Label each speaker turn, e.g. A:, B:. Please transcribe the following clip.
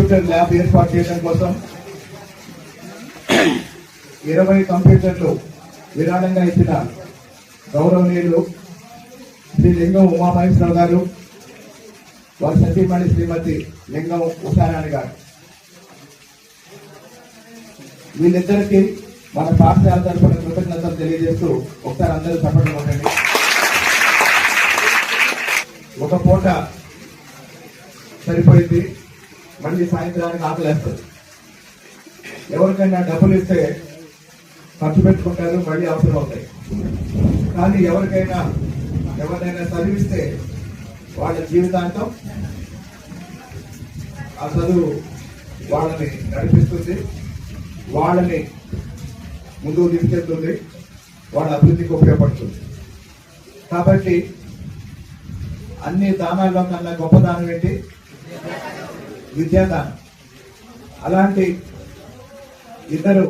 A: Computer lab ఏర్పాటు చేయడం కోసం 20 కంప్యూటర్లు విరాళంగా ఇచ్చిన గౌరవనీయులు శ్రీ లింగం ఉమామహేశ్వరరావు గారు, వారి సతీమణి శ్రీమతి లింగం ఉషారాణి గారు, వీళ్ళిద్దరికి మన పాఠశాల తరఫున కృతజ్ఞతలు తెలియజేస్తూ ఒకసారి అందరూ చప్పట్లు కొట్టండి. ఒక పూట సరిపోయింది, మళ్ళీ సాయంత్రానికి ఆకలేస్తుంది. ఎవరికైనా డబ్బులు ఇస్తే ఖర్చు పెట్టుకుంటారు, మళ్ళీ అవసరం అవుతాయి. కానీ ఎవరినైనా చదివిస్తే వాళ్ళ జీవితాంతం ఆ చదువు వాళ్ళని నడిపిస్తుంది, వాళ్ళని ముందుకు తీసుకెళ్తుంది, వాళ్ళ అభివృద్ధికి ఉపయోగపడుతుంది. కాబట్టి అన్ని దానాల్లో కన్నా గొప్ప దానం ఏంటి? విద్యాదానం. అలాంటి ఇద్దరు